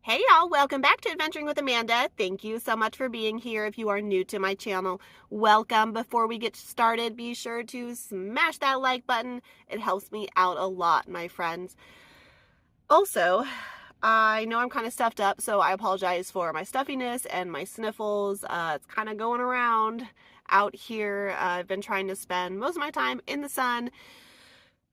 Hey y'all, welcome back to Adventuring with Amanda. Thank you so much for being here. If you are new to my channel, welcome. Before we get started, be sure to smash that like button. It helps me out a lot, my friends. Also, I know I'm kind of stuffed up, so I apologize for my stuffiness and my sniffles. It's kind of going around out here. I've been trying to spend most of my time in the sun,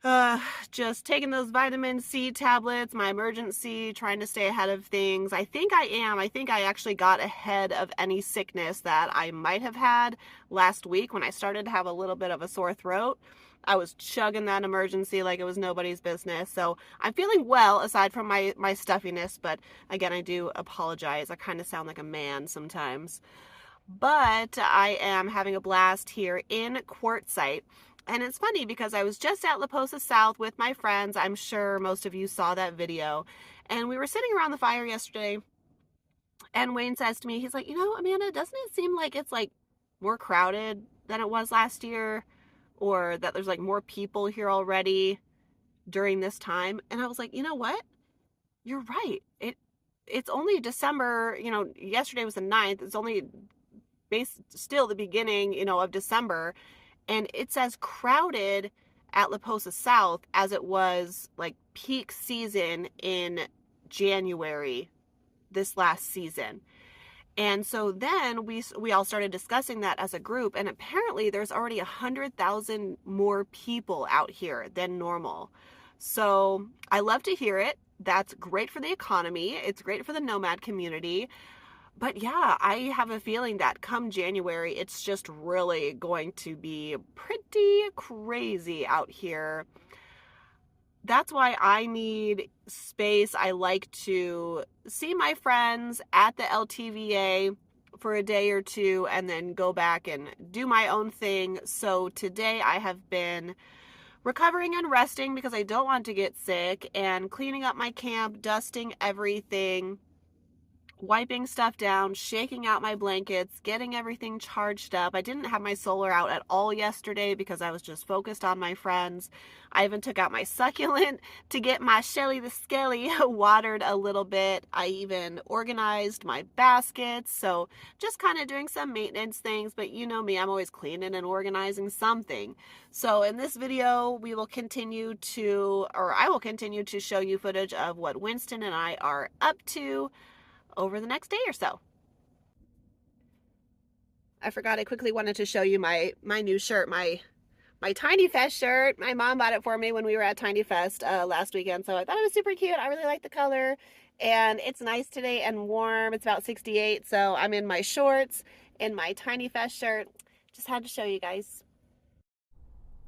uh, just taking those vitamin C tablets, my emergency, trying to stay ahead of things. I think I am. I think I actually got ahead of any sickness that I might have had last week when I started to have a little bit of a sore throat. I was chugging that emergency like it was nobody's business. So I'm feeling well aside from my stuffiness, but again, I do apologize. I kind of sound like a man sometimes. But I am having a blast here in Quartzsite. And it's funny because I was just at La Posa South with my friends. I'm sure most of you saw that video. And we were sitting around the fire yesterday. And Wayne says to me, he's like, Amanda, doesn't it seem like it's like more crowded than it was last year? Or that there's like more people here already during this time? And I was like, you know what? You're right. It's only December, yesterday was the 9th. It's only still the beginning, of December, and it's as crowded at La Posa South as it was like peak season in January this last season. And so then we all started discussing that as a group, and apparently there's already 100,000 more people out here than normal. So I love to hear it. That's great for the economy. It's great for the nomad community. But yeah, I have a feeling that come January, it's just really going to be pretty crazy out here. That's why I need space. I like to see my friends at the LTVA for a day or two and then go back and do my own thing. So today I have been recovering and resting because I don't want to get sick, and cleaning up my camp, dusting everything, wiping stuff down, shaking out my blankets, getting everything charged up. I didn't have my solar out at all yesterday because I was just focused on my friends. I even took out my succulent to get my Shelly the Skelly watered a little bit. I even organized my baskets. So just kind of doing some maintenance things, but you know me, I'm always cleaning and organizing something. So in this video, I will continue to show you footage of what Winston and I are up to over the next day or so. I forgot, I quickly wanted to show you my new shirt, my Tiny Fest shirt. My mom bought it for me when we were at Tiny Fest last weekend, so I thought it was super cute. I really like the color, and it's nice today and warm. It's about 68, so I'm in my shorts in my Tiny Fest shirt. Just had to show you guys.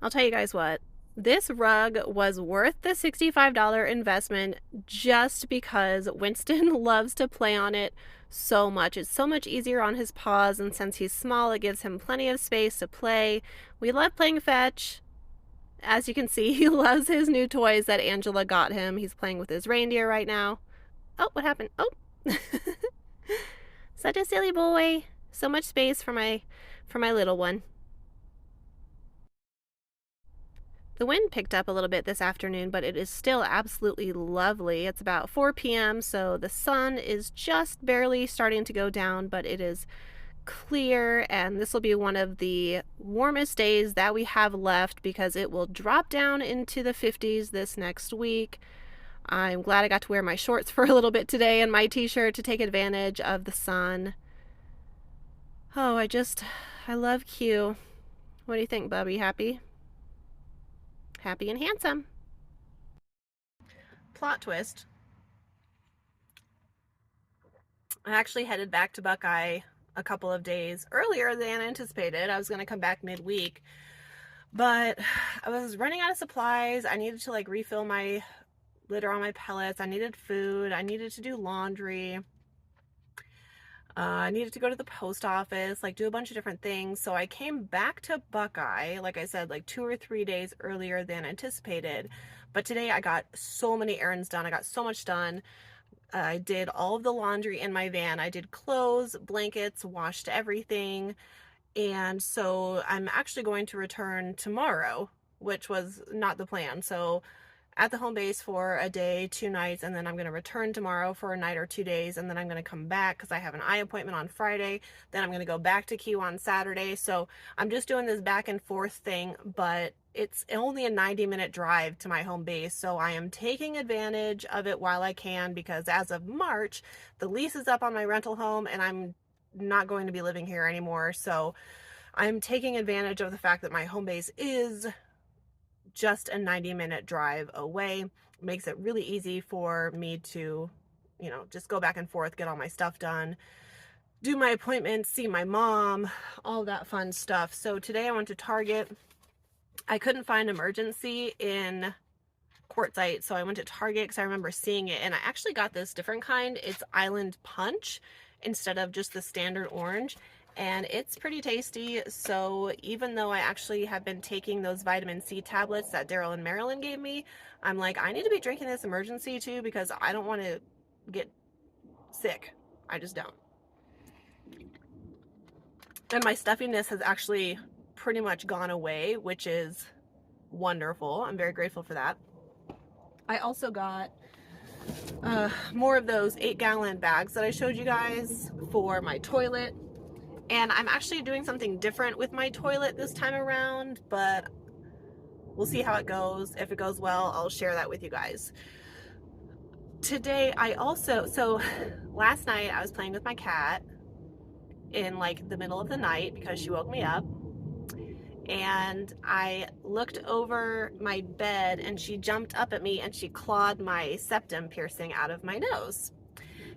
I'll tell you guys what, this rug was worth the $65 investment just because Winston loves to play on it so much. It's so much easier on his paws, and since he's small, it gives him plenty of space to play. We love playing fetch. As you can see, he loves his new toys that Angela got him. He's playing with his reindeer right now. Oh, what happened? Oh. Such a silly boy. So much space for my little one. The wind picked up a little bit this afternoon, but it is still absolutely lovely. It's about 4 p.m., so the sun is just barely starting to go down, but it is clear, and this will be one of the warmest days that we have left because it will drop down into the 50s this next week. I'm glad I got to wear my shorts for a little bit today and my t-shirt to take advantage of the sun. Oh, I love Q. What do you think, Bubby? Happy? Happy and handsome. Plot twist. I actually headed back to Buckeye a couple of days earlier than anticipated. I was going to come back midweek, but I was running out of supplies. I needed to like refill my litter on my pellets. I needed food. I needed to do laundry. I needed to go to the post office, like do a bunch of different things. So I came back to Buckeye, like I said, like 2 or 3 days earlier than anticipated. But today I got so many errands done. I got so much done. I did all of the laundry in my van. I did clothes, blankets, washed everything. And so I'm actually going to return tomorrow, which was not the plan. So at the home base for a day, 2 nights, and then I'm going to return tomorrow for a night or 2 days, and then I'm going to come back because I have an eye appointment on Friday. Then I'm going to go back to Q on Saturday. So I'm just doing this back and forth thing, but it's only a 90-minute drive to my home base, so I am taking advantage of it while I can, because as of March, the lease is up on my rental home and I'm not going to be living here anymore. So I'm taking advantage of the fact that my home base is just a 90-minute drive away. It makes it really easy for me to, you know, just go back and forth, get all my stuff done, do my appointments, see my mom, all that fun stuff. So today I went to Target. I couldn't find Emergency in Quartzsite, so I went to Target because I remember seeing it, and I actually got this different kind. It's Island Punch instead of just the standard orange, and it's pretty tasty. So even though I actually have been taking those vitamin C tablets that Daryl and Marilyn gave me, I'm like, I need to be drinking this Emergency too, because I don't want to get sick. I just don't. And my stuffiness has actually pretty much gone away, which is wonderful. I'm very grateful for that. I also got more of those 8-gallon bags that I showed you guys for my toilet. And I'm actually doing something different with my toilet this time around, but we'll see how it goes. If it goes well, I'll share that with you guys. Today, so last night I was playing with my cat in like the middle of the night because she woke me up. And I looked over my bed and she jumped up at me and she clawed my septum piercing out of my nose.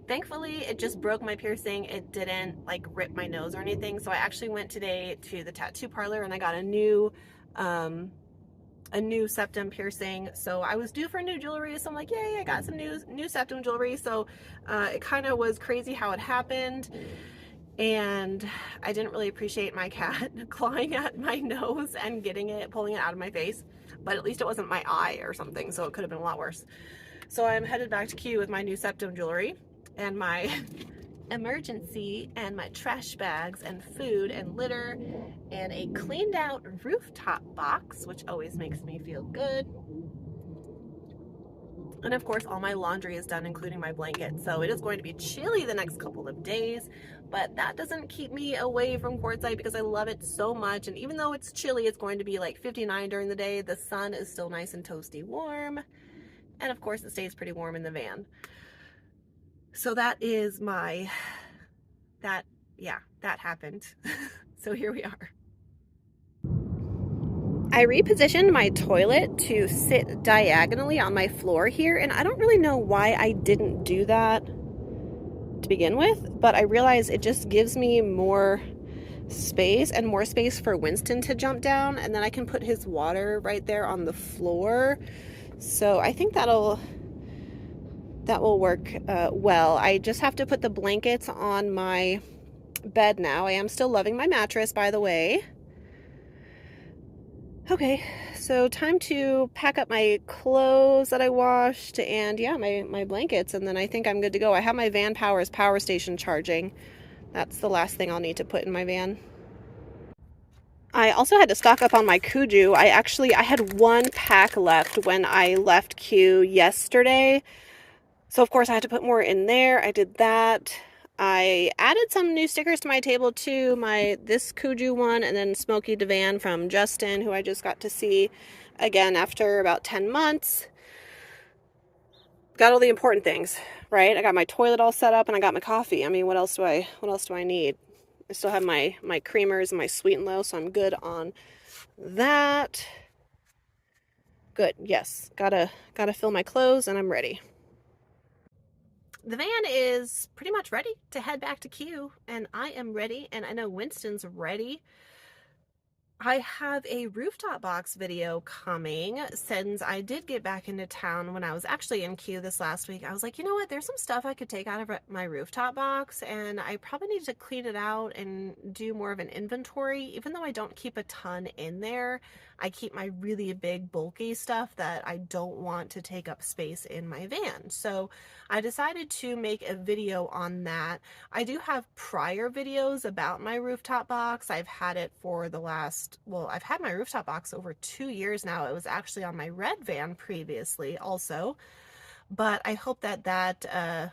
Thankfully, it just broke my piercing. It didn't like rip my nose or anything. So I actually went today to the tattoo parlor and I got a new septum piercing. So I was due for new jewelry. So I'm like, yay, I got some new septum jewelry. So it kind of was crazy how it happened. And I didn't really appreciate my cat clawing at my nose and pulling it out of my face. But at least it wasn't my eye or something, so it could have been a lot worse. So I'm headed back to Q with my new septum jewelry and my Emergency and my trash bags and food and litter and a cleaned out rooftop box, which always makes me feel good. And of course, all my laundry is done, including my blanket. So it is going to be chilly the next couple of days, but that doesn't keep me away from Quartzsite because I love it so much. And even though it's chilly, it's going to be like 59 during the day. The sun is still nice and toasty warm. And of course, it stays pretty warm in the van. So that is that happened. So here we are. I repositioned my toilet to sit diagonally on my floor here, and I don't really know why I didn't do that to begin with, but I realize it just gives me more space and more space for Winston to jump down, and then I can put his water right there on the floor. So I think that will work well. I just have to put the blankets on my bed now. I am still loving my mattress, by the way. Okay, so time to pack up my clothes that I washed and yeah, my blankets, and then I think I'm good to go. I have my Van Power's power station charging. That's the last thing I'll need to put in my van. I also had to stock up on my Cuju. I had one pack left when I left Q yesterday. So of course I had to put more in there. I did that. I added some new stickers to my table too, this Cuju one, and then Smokey Divan from Justin, who I just got to see again after about 10 months. Got all the important things, right? I got my toilet all set up and I got my coffee. I mean, what else do I need? I still have my creamers and my Sweet and Low, so I'm good on that. Good, yes. Gotta fill my clothes and I'm ready. The van is pretty much ready to head back to Q, and I am ready, and I know Winston's ready. I have a rooftop box video coming since I did get back into town when I was actually in Q this last week. I was like, you know what, there's some stuff I could take out of my rooftop box, and I probably need to clean it out and do more of an inventory. Even though I don't keep a ton in there, I keep my really big bulky stuff that I don't want to take up space in my van. So I decided to make a video on that. I do have prior videos about my rooftop box. I've had it for the last well, I've had my rooftop box over 2 years now. It was actually on my red van previously also, but I hope that that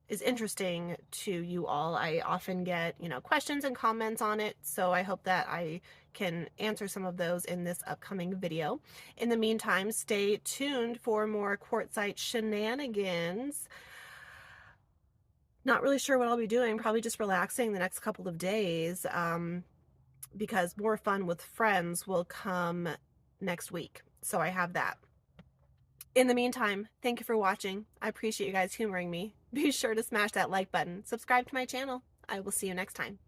is interesting to you all. I often get, questions and comments on it, so I hope that I can answer some of those in this upcoming video. In the meantime, stay tuned for more Quartzsite shenanigans. Not really sure what I'll be doing, probably just relaxing the next couple of days, because more fun with friends will come next week. So I have that. In the meantime, thank you for watching. I appreciate you guys humoring me. Be sure to smash that like button. Subscribe to my channel. I will see you next time.